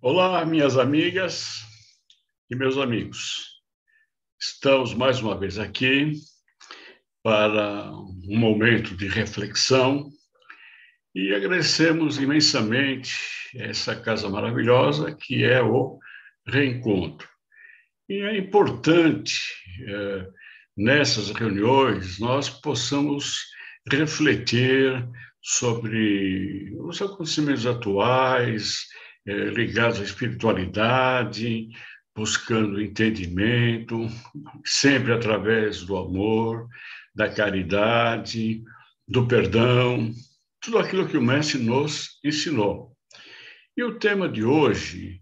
Olá, minhas amigas e meus amigos. Estamos mais uma vez aqui para um momento de reflexão e agradecemos imensamente essa casa maravilhosa que é o Reencontro. E é importante, nessas reuniões, nós possamos refletir sobre os acontecimentos atuais, ligados à espiritualidade, buscando entendimento, sempre através do amor, da caridade, do perdão, tudo aquilo que o Mestre nos ensinou. E o tema de hoje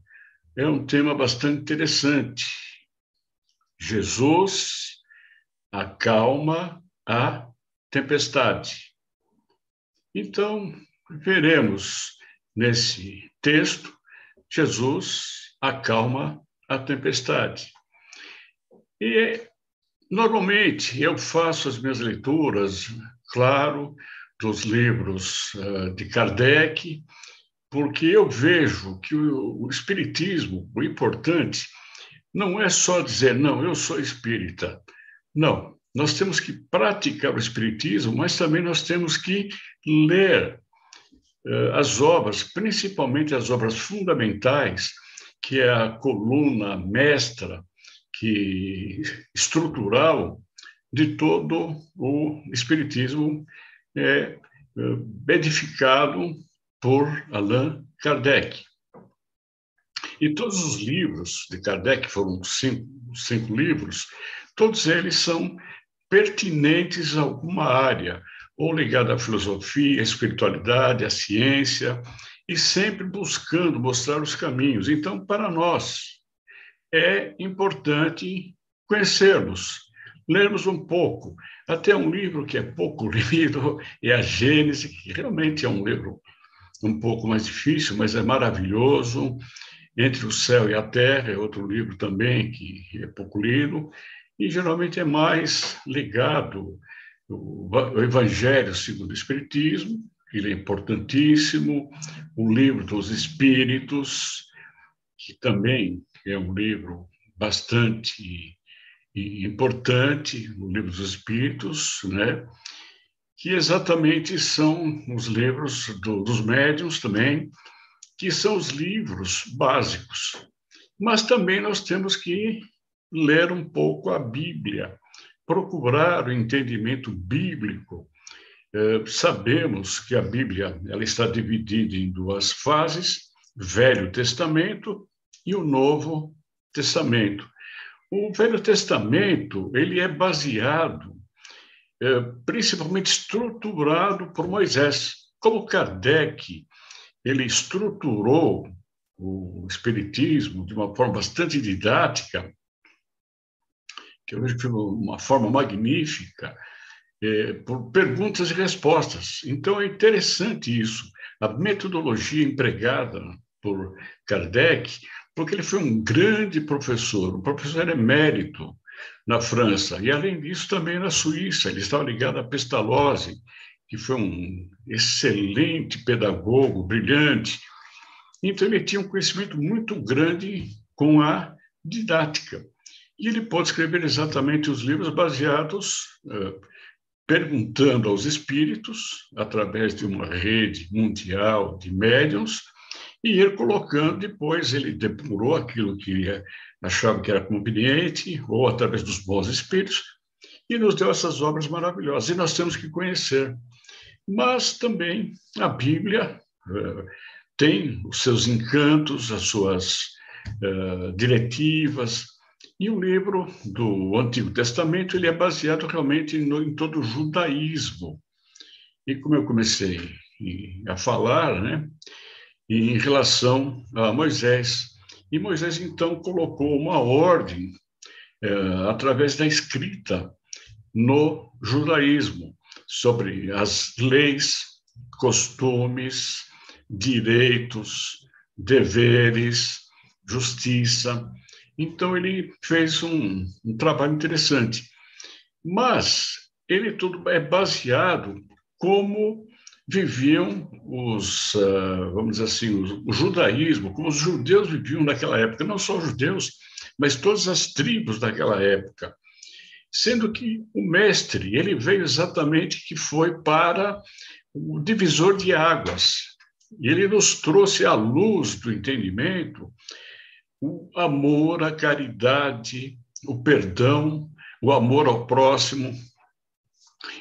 é um tema bastante interessante. Jesus acalma a tempestade. Então, veremos nesse texto, Jesus acalma a tempestade. E, normalmente, eu faço as minhas leituras, claro, dos livros de Kardec, porque eu vejo que o espiritismo, o importante, não é só dizer, não, eu sou espírita. Não, nós temos que praticar o espiritismo, mas também nós temos que ler as obras, principalmente as obras fundamentais, que é a coluna mestra, estrutural de todo o espiritismo edificado por Allan Kardec. E todos os livros de Kardec, foram cinco livros, todos eles são pertinentes a alguma área, ou ligada à filosofia, à espiritualidade, à ciência, e sempre buscando mostrar os caminhos. Então, para nós, é importante conhecermos, lermos um pouco. Até um livro que é pouco lido é a Gênese, que realmente é um livro um pouco mais difícil, mas é maravilhoso. Entre o Céu e a Terra é outro livro também que é pouco lido, e geralmente é mais ligado ao Evangelho segundo o Espiritismo, ele é importantíssimo, o Livro dos Espíritos, que também é um livro bastante importante, o Livro dos Espíritos, né? Que exatamente são os livros dos médiuns também, que são os livros básicos. Mas também nós temos que ler um pouco a Bíblia, procurar o entendimento bíblico. Sabemos que a Bíblia ela está dividida em duas fases, Velho Testamento e o Novo Testamento. O Velho Testamento ele é baseado, principalmente estruturado por Moisés. Como Kardec ele estruturou o Espiritismo de uma forma bastante didática, que eu vejo que foi uma forma magnífica, por perguntas e respostas. Então, é interessante isso, a metodologia empregada por Kardec, porque ele foi um grande professor, um professor emérito na França, e, além disso, também na Suíça. Ele estava ligado à Pestalozzi, que foi um excelente pedagogo, brilhante. Então, ele tinha um conhecimento muito grande com a didática. E ele pode escrever exatamente os livros baseados, perguntando aos espíritos, através de uma rede mundial de médiuns, e ir colocando, depois ele depurou aquilo que achava que era conveniente, ou através dos bons espíritos, e nos deu essas obras maravilhosas. E nós temos que conhecer. Mas também a Bíblia tem os seus encantos, as suas diretivas, e o livro do Antigo Testamento ele é baseado realmente em todo o judaísmo. E como eu comecei a falar, né, em relação a Moisés, e Moisés então colocou uma ordem através da escrita no judaísmo sobre as leis, costumes, direitos, deveres, justiça. Então, ele fez um trabalho interessante. Mas ele tudo é baseado como viviam vamos dizer assim, o judaísmo, como os judeus viviam naquela época, não só os judeus, mas todas as tribos daquela época. Sendo que o mestre, ele veio exatamente que foi para o divisor de águas. E ele nos trouxe à luz do entendimento o amor, a caridade, o perdão, o amor ao próximo.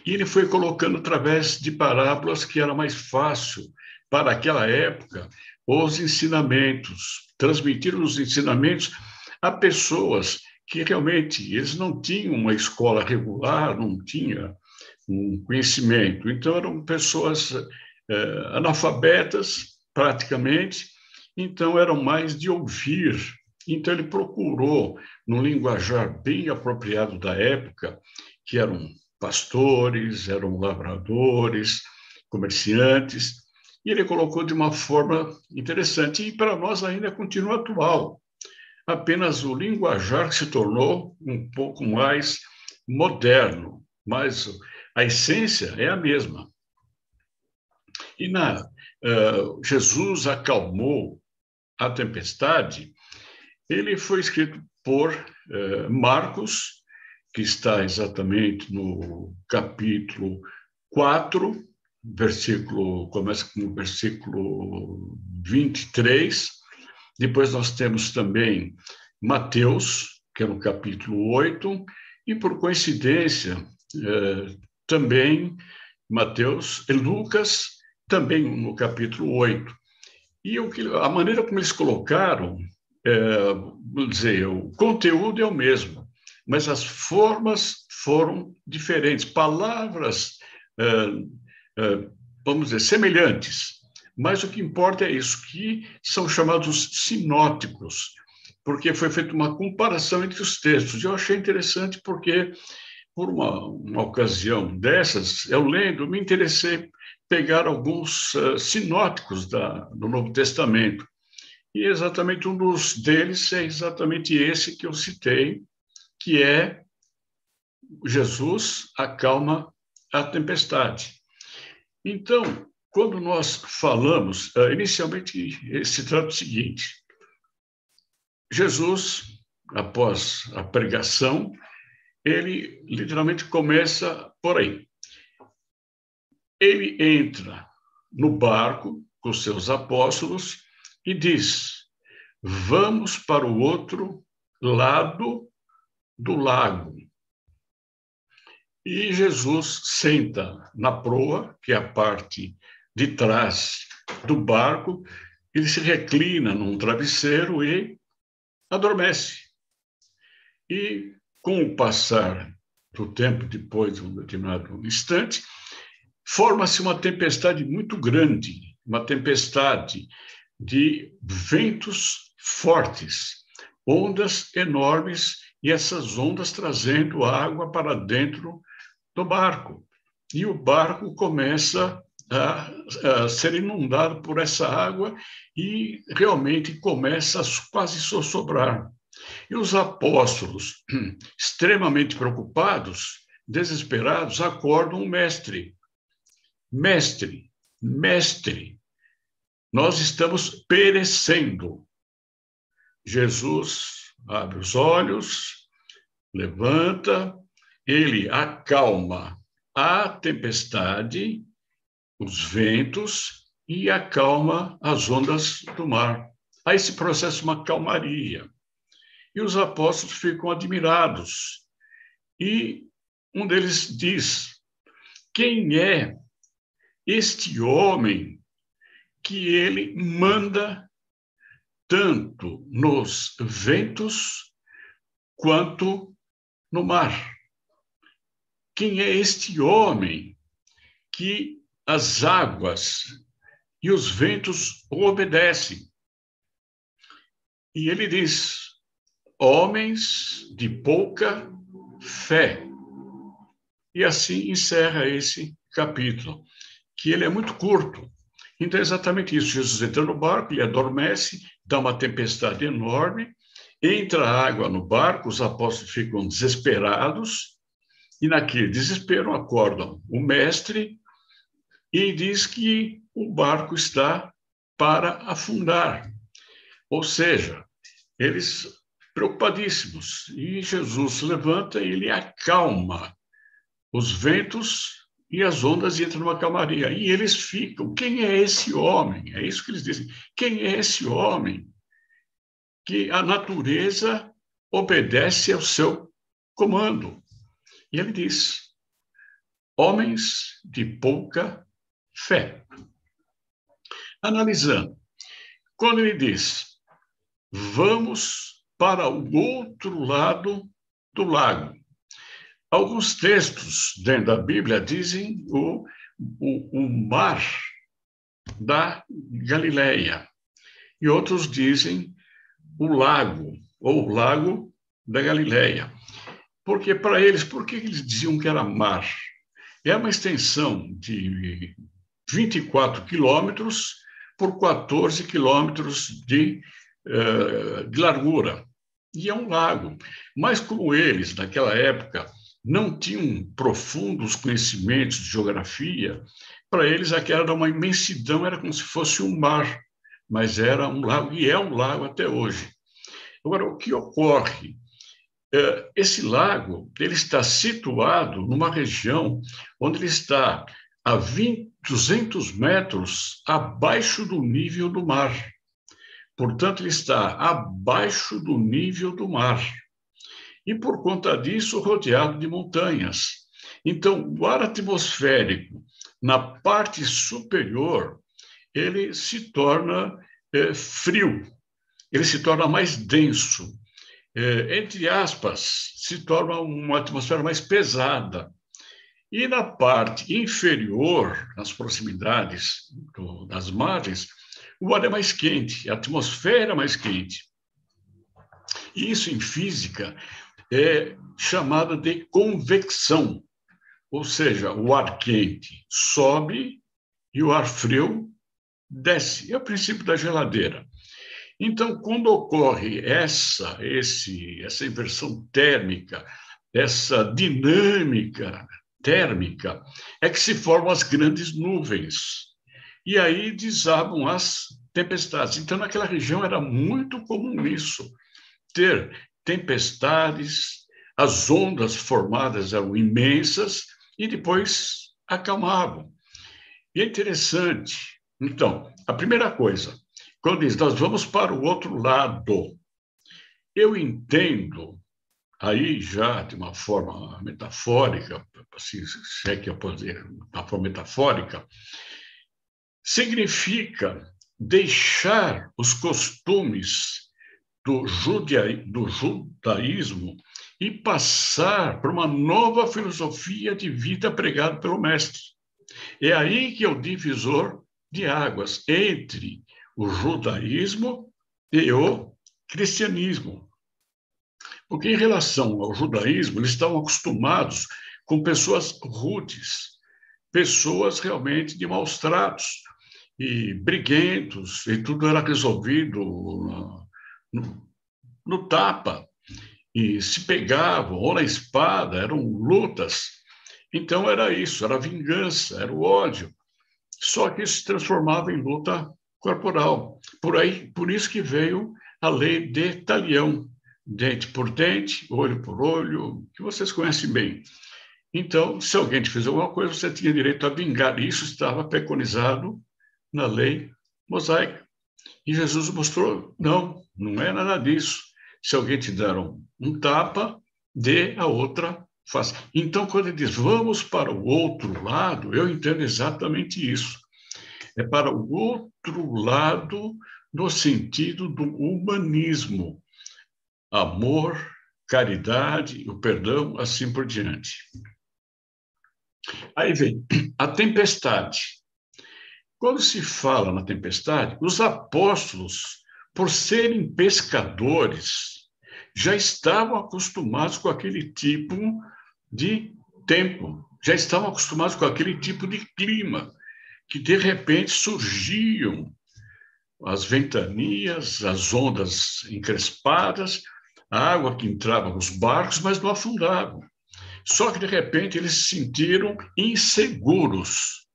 E ele foi colocando através de parábolas que era mais fácil para aquela época os ensinamentos, transmitir os ensinamentos a pessoas que realmente eles não tinham uma escola regular, não tinham um conhecimento. Então, eram pessoas analfabetas, praticamente, então eram mais de ouvir. Então, ele procurou, num linguajar bem apropriado da época, que eram pastores, eram lavradores, comerciantes, e ele colocou de uma forma interessante, e para nós ainda continua atual. Apenas o linguajar se tornou um pouco mais moderno, mas a essência é a mesma. E Jesus acalmou a tempestade, ele foi escrito por Marcos, que está exatamente no capítulo 4, começa com o versículo 23. Depois nós temos também Mateus, que é no capítulo 8, e por coincidência, também Mateus e Lucas, também no capítulo 8. E a maneira como eles colocaram, vamos dizer, o conteúdo é o mesmo, mas as formas foram diferentes, palavras, vamos dizer, semelhantes. Mas o que importa é isso, que são chamados sinóticos, porque foi feita uma comparação entre os textos. E eu achei interessante porque, por uma ocasião dessas, eu lendo, me interessei pegar alguns sinóticos do Novo Testamento. E exatamente um dos deles é exatamente esse que eu citei, que é Jesus acalma a tempestade. Então, quando nós falamos, inicialmente se trata do seguinte: Jesus, após a pregação, ele literalmente começa por aí. Ele entra no barco com seus apóstolos e diz: vamos para o outro lado do lago. E Jesus senta na proa, que é a parte de trás do barco, ele se reclina num travesseiro e adormece. E, com o passar do tempo, depois de um determinado instante, forma-se uma tempestade muito grande, uma tempestade de ventos fortes, ondas enormes, e essas ondas trazendo água para dentro do barco. E o barco começa a ser inundado por essa água e realmente começa a quase sossobrar. E os apóstolos, extremamente preocupados, desesperados, acordam o mestre. Mestre, mestre, nós estamos perecendo. Jesus abre os olhos, levanta, ele acalma a tempestade, os ventos e acalma as ondas do mar. Há esse processo de uma calmaria. E os apóstolos ficam admirados. E um deles diz: quem é este homem que ele manda tanto nos ventos quanto no mar? Quem é este homem que as águas e os ventos obedecem? E ele diz: homens de pouca fé. E assim encerra esse capítulo, que ele é muito curto. Então, é exatamente isso. Jesus entra no barco, ele adormece, dá uma tempestade enorme, entra água no barco, os apóstolos ficam desesperados, e naquele desespero acordam o mestre, e diz que o barco está para afundar. Ou seja, eles preocupadíssimos. E Jesus se levanta e ele acalma os ventos e as ondas entram numa calmaria. E eles ficam. Quem é esse homem? É isso que eles dizem. Quem é esse homem que a natureza obedece ao seu comando? E ele diz: homens de pouca fé. Analisando, quando ele diz: vamos para o outro lado do lago. Alguns textos dentro da Bíblia dizem o mar da Galileia, e outros dizem o lago, ou o lago da Galileia. Porque para eles, por que eles diziam que era mar? É uma extensão de 24 quilômetros por 14 quilômetros de largura. E é um lago. Mas como eles, naquela época, não tinham profundos conhecimentos de geografia, para eles aquela era uma imensidão, era como se fosse um mar, mas era um lago, e é um lago até hoje. Agora, o que ocorre? Esse lago ele está situado numa região onde ele está a 200 metros abaixo do nível do mar. Portanto, ele está abaixo do nível do mar. E, por conta disso, rodeado de montanhas. Então, o ar atmosférico, na parte superior, ele se torna frio, ele se torna mais denso. Entre aspas, se torna uma atmosfera mais pesada. E na parte inferior, nas proximidades das margens, o ar é mais quente, a atmosfera é mais quente. E isso, em física, é chamada de convecção, ou seja, o ar quente sobe e o ar frio desce. É o princípio da geladeira. Então, quando ocorre essa inversão térmica, essa dinâmica térmica, é que se formam as grandes nuvens. E aí desabam as tempestades. Então, naquela região era muito comum isso, ter tempestades, as ondas formadas eram imensas e depois acalmavam. E é interessante. Então, a primeira coisa, quando diz, nós vamos para o outro lado, eu entendo, aí já de uma forma metafórica, se é que eu posso dizer, uma forma metafórica, significa deixar os costumes do judaísmo e passar para uma nova filosofia de vida pregada pelo mestre. É aí que é o divisor de águas entre o judaísmo e o cristianismo. Porque, em relação ao judaísmo, eles estavam acostumados com pessoas rudes, pessoas realmente de maus tratos, e briguentos, e tudo era resolvido no tapa, e se pegavam, ou na espada, eram lutas. Então, era isso, era a vingança, era o ódio. Só que isso se transformava em luta corporal. Por isso que veio a lei de Talião, dente por dente, olho por olho, que vocês conhecem bem. Então, se alguém te fez alguma coisa, você tinha direito a vingar. Isso estava preconizado na lei mosaica. E Jesus mostrou, não é nada disso. Se alguém te der um tapa, dê a outra face. Então, quando ele diz, vamos para o outro lado, eu entendo exatamente isso. É para o outro lado no sentido do humanismo. Amor, caridade, o perdão, assim por diante. Aí vem a tempestade. Quando se fala na tempestade, os apóstolos, por serem pescadores, já estavam acostumados com aquele tipo de tempo, já estavam acostumados com aquele tipo de clima, que de repente surgiam as ventanias, as ondas encrespadas, a água que entrava nos barcos, mas não afundavam. Só que, de repente, eles se sentiram inseguros.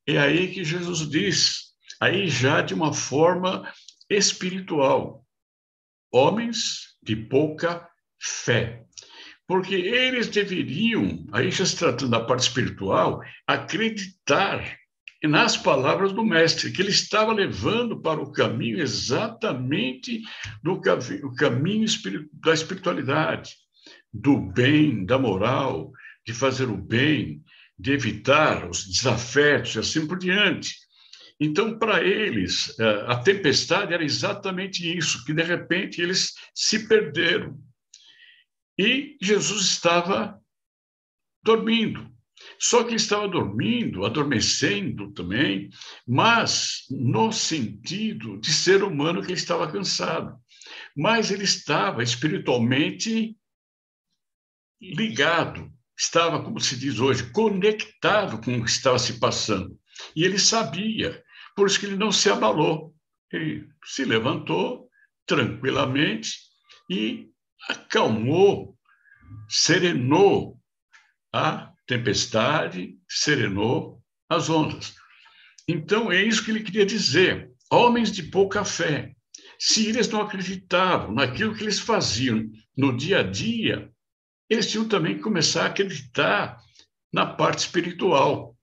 É aí que Jesus diz, aí já de uma forma espiritual, homens de pouca fé. Porque eles deveriam, aí já se tratando da parte espiritual, acreditar nas palavras do Mestre, que ele estava levando para o caminho exatamente do caminho da espiritualidade, do bem, da moral, de fazer o bem, de evitar os desafetos e assim por diante. Então, para eles, a tempestade era exatamente isso, que de repente eles se perderam. E Jesus estava dormindo. Só que ele estava dormindo, adormecendo também, mas no sentido de ser humano que ele estava cansado. Mas ele estava espiritualmente ligado, estava, como se diz hoje, conectado com o que estava se passando. E ele sabia, por isso que ele não se abalou. Ele se levantou tranquilamente e acalmou, serenou a tempestade, serenou as ondas. Então, é isso que ele queria dizer. Homens de pouca fé. Se eles não acreditavam naquilo que eles faziam no dia a dia, eles tinham também que começar a acreditar na parte espiritual.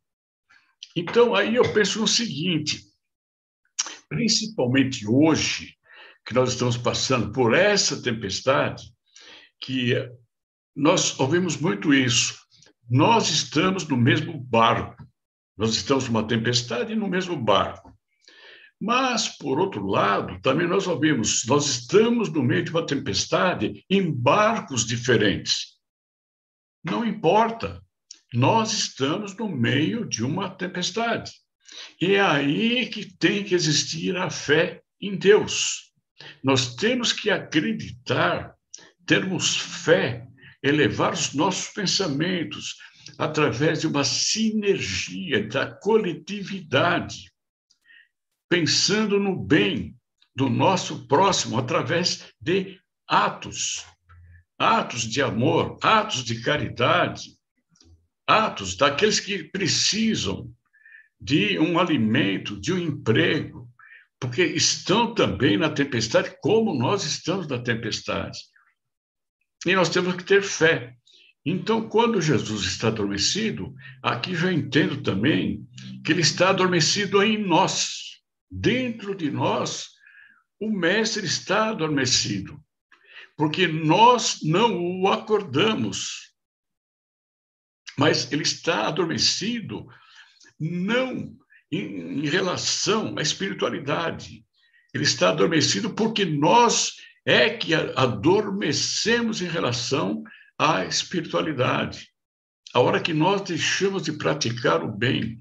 Então, aí eu penso no seguinte, principalmente hoje, que nós estamos passando por essa tempestade, que nós ouvimos muito isso. Nós estamos no mesmo barco. Nós estamos numa tempestade no mesmo barco. Mas, por outro lado, também nós ouvimos, nós estamos no meio de uma tempestade em barcos diferentes. Não importa, nós estamos no meio de uma tempestade. E é aí que tem que existir a fé em Deus. Nós temos que acreditar, termos fé, elevar os nossos pensamentos através de uma sinergia da coletividade, pensando no bem do nosso próximo através de atos, atos de amor, atos de caridade, atos daqueles que precisam de um alimento, de um emprego, porque estão também na tempestade, como nós estamos na tempestade. E nós temos que ter fé. Então, quando Jesus está adormecido, aqui já entendo também que ele está adormecido em nós. Dentro de nós, o Mestre está adormecido, porque nós não o acordamos, mas ele está adormecido não em relação à espiritualidade. Ele está adormecido porque nós é que adormecemos em relação à espiritualidade. A hora que nós deixamos de praticar o bem,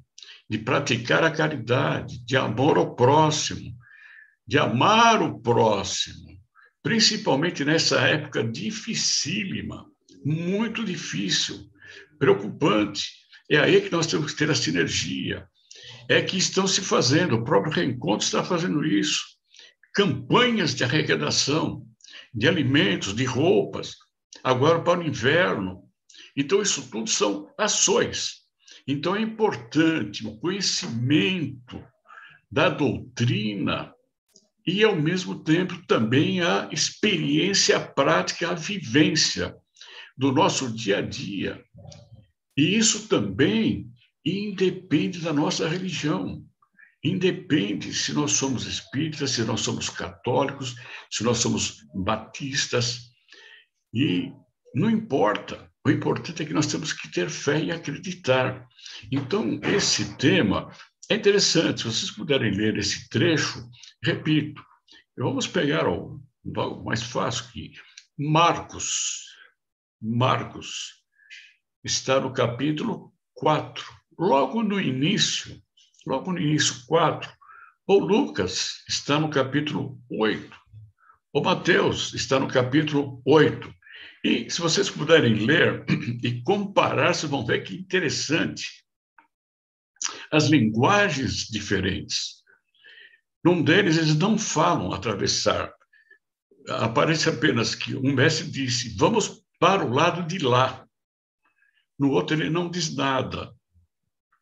de praticar a caridade, de amor ao próximo, de amar o próximo, principalmente nessa época dificílima, muito difícil, preocupante. É aí que nós temos que ter a sinergia. É que estão se fazendo, o próprio Reencontro está fazendo isso. Campanhas de arrecadação de alimentos, de roupas, agora para o inverno. Então, isso tudo são ações. Então, é importante o conhecimento da doutrina e, ao mesmo tempo, também a experiência prática, a vivência do nosso dia a dia. E isso também independe da nossa religião. Independe se nós somos espíritas, se nós somos católicos, se nós somos batistas. E não importa. O importante é que nós temos que ter fé e acreditar. Então, esse tema é interessante. Se vocês puderem ler esse trecho, repito, vamos pegar o mais fácil aqui. Marcos está no capítulo 4, logo no início 4. O Lucas está no capítulo 8. O Mateus está no capítulo 8. E se vocês puderem ler e comparar, vocês vão ver que interessante. As linguagens diferentes. Num deles, eles não falam atravessar. Aparece apenas que um mestre disse, vamos para o lado de lá. No outro, ele não diz nada.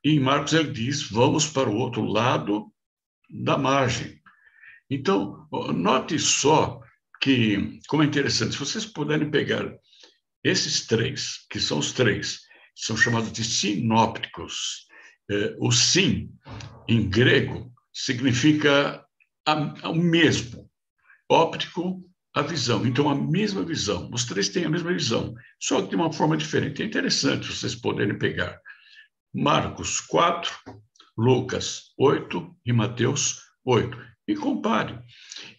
E em Marcos ele diz, vamos para o outro lado da margem. Então, note só que, como é interessante, se vocês puderem pegar esses três, que são os três, são chamados de sinópticos. O sim, em grego, significa o mesmo. Óptico, a visão. Então, a mesma visão. Os três têm a mesma visão, só que de uma forma diferente. É interessante vocês poderem pegar Marcos 4, Lucas 8 e Mateus 8. E compare.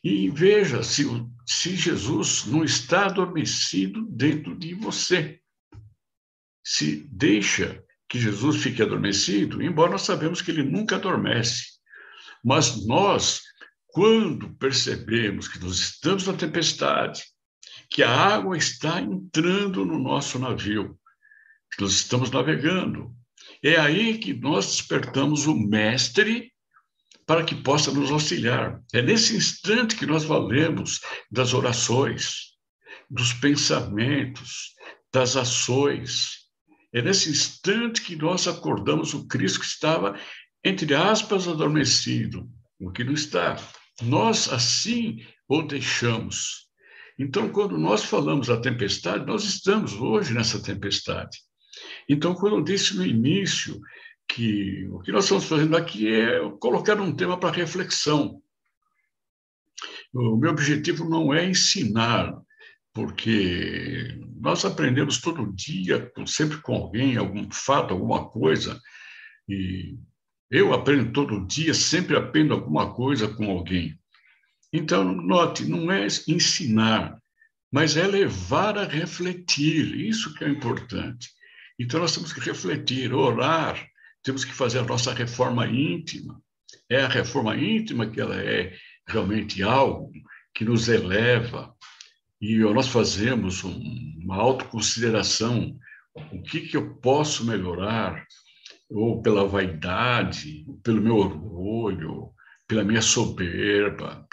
E veja se Jesus não está adormecido dentro de você. Se deixa que Jesus fique adormecido, embora nós sabemos que ele nunca adormece. Mas nós, quando percebemos que nós estamos na tempestade, que a água está entrando no nosso navio, que nós estamos navegando, é aí que nós despertamos o mestre para que possa nos auxiliar. É nesse instante que nós valemos das orações, dos pensamentos, das ações. É nesse instante que nós acordamos o Cristo que estava, entre aspas, adormecido, o que não está. Nós, assim, o deixamos. Então, quando nós falamos da tempestade, nós estamos hoje nessa tempestade. Então, quando eu disse no início que o que nós estamos fazendo aqui é colocar um tema para reflexão. O meu objetivo não é ensinar, porque nós aprendemos todo dia, sempre com alguém, algum fato, alguma coisa, e eu aprendo todo dia, sempre aprendo alguma coisa com alguém. Então, note, não é ensinar, mas é levar a refletir, isso que é importante. Então, nós temos que refletir, orar, temos que fazer a nossa reforma íntima. É a reforma íntima que ela é realmente algo que nos eleva, e nós fazemos uma autoconsideração, o que eu posso melhorar, ou pela vaidade, pelo meu orgulho, pela minha soberba,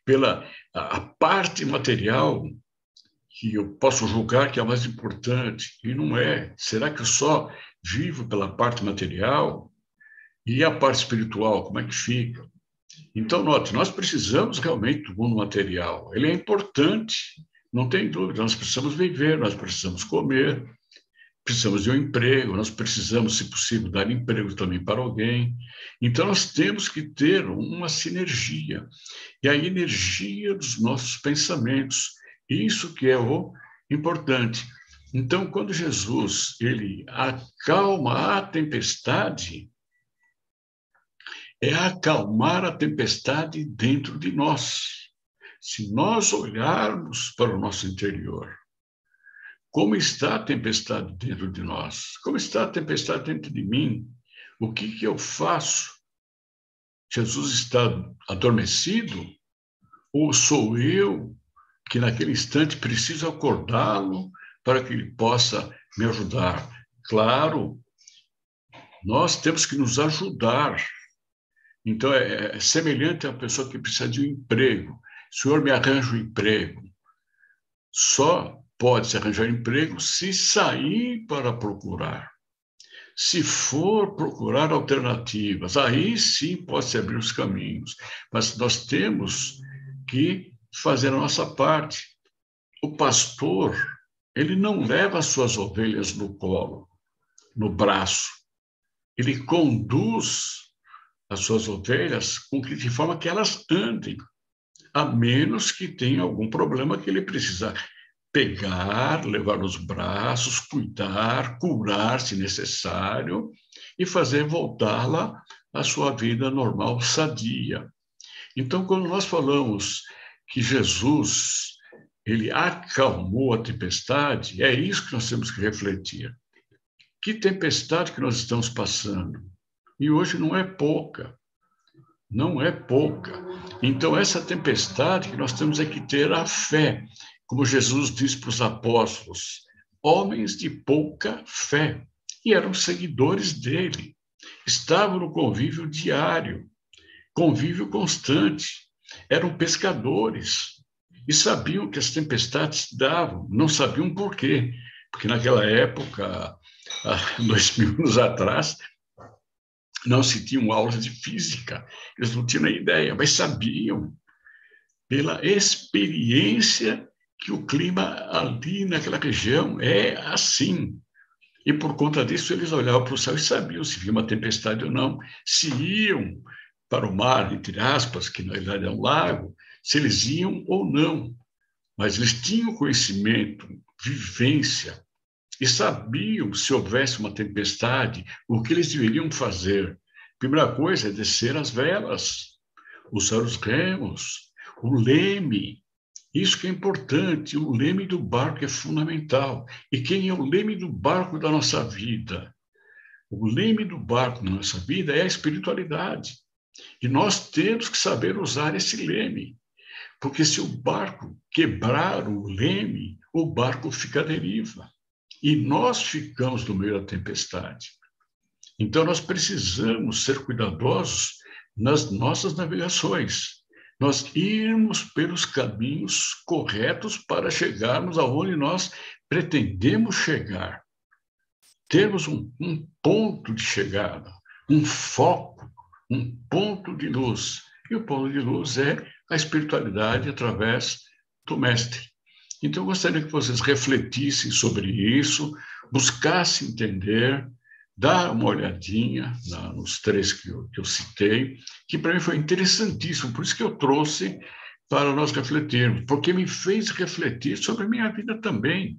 pela a parte material que eu posso julgar que é a mais importante, e não é. Será que eu só vivo pela parte material? E a parte espiritual, como é que fica? Então, note, nós precisamos realmente do mundo material. Ele é importante, não tem dúvida. Nós precisamos viver, nós precisamos comer, precisamos de um emprego, nós precisamos, se possível, dar emprego também para alguém. Então, nós temos que ter uma sinergia. E a energia dos nossos pensamentos. Isso que é o importante. Então, quando Jesus ele acalma a tempestade, é acalmar a tempestade dentro de nós. Se nós olharmos para o nosso interior, como está a tempestade dentro de nós? Como está a tempestade dentro de mim? O que eu faço? Jesus está adormecido? Ou sou eu que naquele instante preciso acordá-lo para que ele possa me ajudar? Claro, nós temos que nos ajudar. Então, é semelhante à pessoa que precisa de um emprego. O senhor me arranja um emprego. Só pode se arranjar emprego se sair para procurar. Se for procurar alternativas, aí sim pode-se abrir os caminhos. Mas nós temos que fazer a nossa parte. O pastor, ele não leva as suas ovelhas no colo, no braço. Ele conduz as suas ovelhas de forma que elas andem, a menos que tenha algum problema que ele precisa pegar, levar nos braços, cuidar, curar, se necessário, e fazer voltá-la à sua vida normal, sadia. Então, quando nós falamos que Jesus ele acalmou a tempestade, é isso que nós temos que refletir. Que tempestade que nós estamos passando? E hoje não é pouca. Não é pouca. Então, essa tempestade que nós temos é que ter a fé, como Jesus disse para os apóstolos, homens de pouca fé, e eram seguidores dele, estavam no convívio diário, convívio constante, eram pescadores e sabiam que as tempestades davam, não sabiam por quê, porque naquela época, há 2000 anos atrás, não se tinham aulas de física, eles não tinham nem ideia, mas sabiam, pela experiência, que o clima ali naquela região é assim. E por conta disso, eles olhavam para o céu e sabiam se havia uma tempestade ou não, se iam para o mar, entre aspas, que na verdade é um lago, se eles iam ou não. Mas eles tinham conhecimento, vivência, e sabiam, se houvesse uma tempestade, o que eles deveriam fazer. Primeira coisa é descer as velas, usar os remos, o leme. Isso que é importante, o leme do barco é fundamental. E quem é o leme do barco da nossa vida? O leme do barco da nossa vida é a espiritualidade. E nós temos que saber usar esse leme. Porque se o barco quebrar o leme, o barco fica à deriva. E nós ficamos no meio da tempestade. Então, nós precisamos ser cuidadosos nas nossas navegações. Nós irmos pelos caminhos corretos para chegarmos aonde nós pretendemos chegar. Termos um ponto de chegada, um foco, um ponto de luz. E o ponto de luz é a espiritualidade através do Mestre. Então, eu gostaria que vocês refletissem sobre isso, buscassem entender, dar uma olhadinha nos três que eu citei, que para mim foi interessantíssimo, por isso que eu trouxe para nós refletirmos, porque me fez refletir sobre a minha vida também.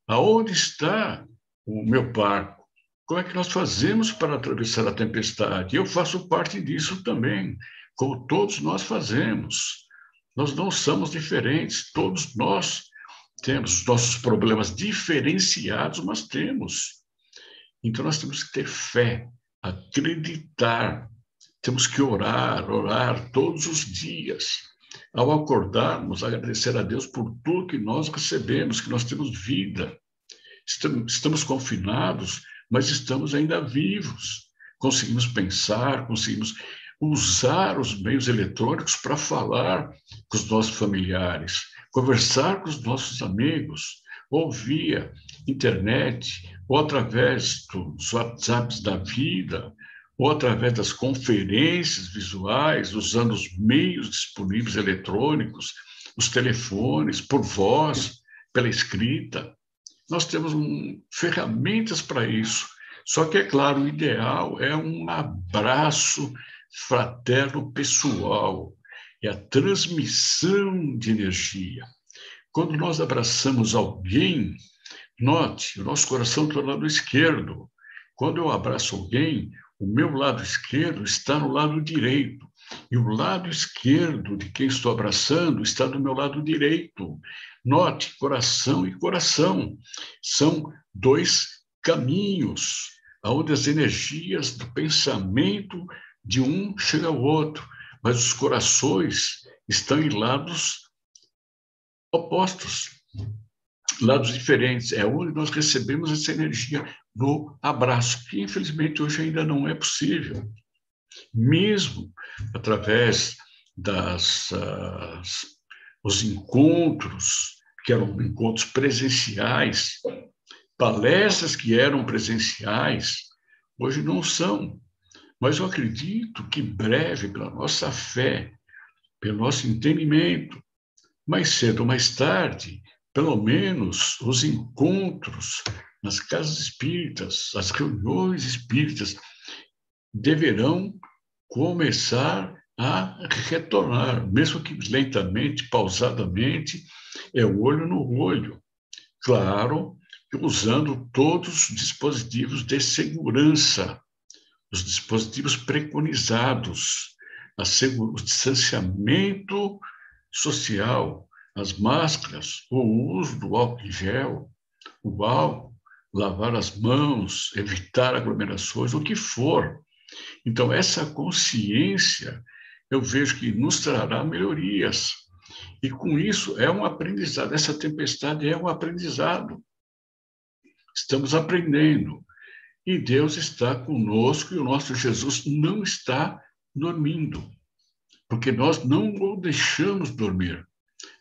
Aonde está o meu barco? Como é que nós fazemos para atravessar a tempestade? Eu faço parte disso também, como todos nós fazemos. Nós não somos diferentes, todos nós temos os nossos problemas diferenciados, mas temos. Então, nós temos que ter fé, acreditar, temos que orar todos os dias. Ao acordarmos, agradecer a Deus por tudo que nós recebemos, que nós temos vida. Estamos confinados, mas estamos ainda vivos. Conseguimos pensar, conseguimos usar os meios eletrônicos para falar com os nossos familiares, conversar com os nossos amigos, ou via internet, ou através dos WhatsApps da vida, ou através das conferências visuais, usando os meios disponíveis eletrônicos, os telefones, por voz, pela escrita. Nós temos ferramentas para isso. Só que, é claro, o ideal é um abraço fraterno pessoal, é a transmissão de energia. Quando nós abraçamos alguém, note, o nosso coração está no lado esquerdo. Quando eu abraço alguém, o meu lado esquerdo está no lado direito. E o lado esquerdo de quem estou abraçando está do meu lado direito. Note, coração e coração são dois caminhos, onde as energias do pensamento de um chegam ao outro, mas os corações estão em lados opostos, lados diferentes. É onde nós recebemos essa energia no abraço, que infelizmente hoje ainda não é possível. Mesmo através os encontros, que eram encontros presenciais, palestras que eram presenciais, hoje não são. Mas eu acredito que breve, pela nossa fé, pelo nosso entendimento, mais cedo ou mais tarde, pelo menos os encontros nas casas espíritas, as reuniões espíritas, deverão começar a retornar, mesmo que lentamente, pausadamente, é olho no olho. Claro, usando todos os dispositivos de segurança, os dispositivos preconizados, o distanciamento social, as máscaras, o uso do álcool em gel, o álcool, lavar as mãos, evitar aglomerações, o que for. Então, essa consciência, eu vejo que nos trará melhorias. E com isso, é um aprendizado. Essa tempestade é um aprendizado. Estamos aprendendo. E Deus está conosco e o nosso Jesus não está dormindo. Porque nós não o deixamos dormir.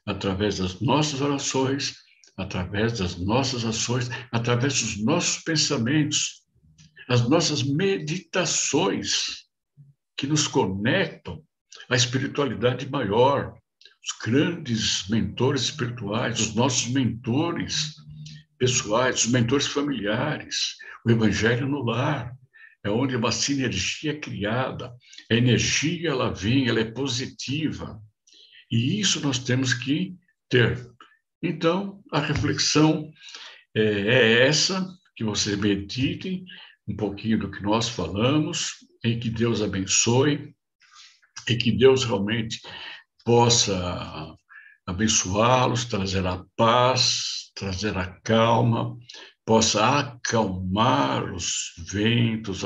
Através das nossas orações, através das nossas ações, através dos nossos pensamentos, as nossas meditações que nos conectam à espiritualidade maior, os grandes mentores espirituais, os nossos mentores pessoais, os mentores familiares, o Evangelho no lar, é onde uma sinergia é criada, a energia ela vem, ela é positiva, e isso nós temos que ter. Então, a reflexão é essa, que vocês meditem um pouquinho do que nós falamos, e que Deus abençoe, e que Deus realmente possa abençoá-los, trazer a paz, trazer a calma, possa acalmar os ventos,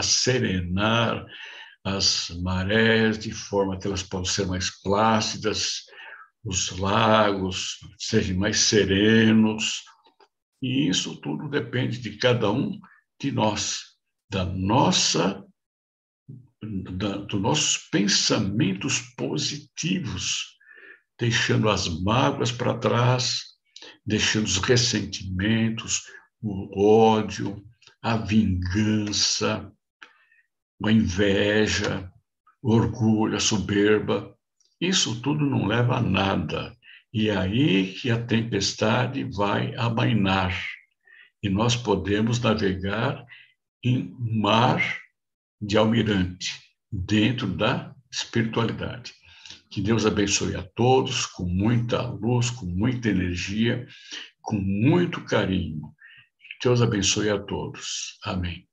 serenar as marés, de forma que elas possam ser mais plácidas, os lagos sejam mais serenos, e isso tudo depende de cada um de nós, da nossa dos nossos pensamentos positivos, deixando as mágoas para trás, deixando os ressentimentos, o ódio, a vingança, a inveja, o orgulho, a soberba. Isso tudo não leva a nada. E é aí que a tempestade vai amainar. E nós podemos navegar em mar de almirante, dentro da espiritualidade. Que Deus abençoe a todos, com muita luz, com muita energia, com muito carinho. Deus abençoe a todos. Amém.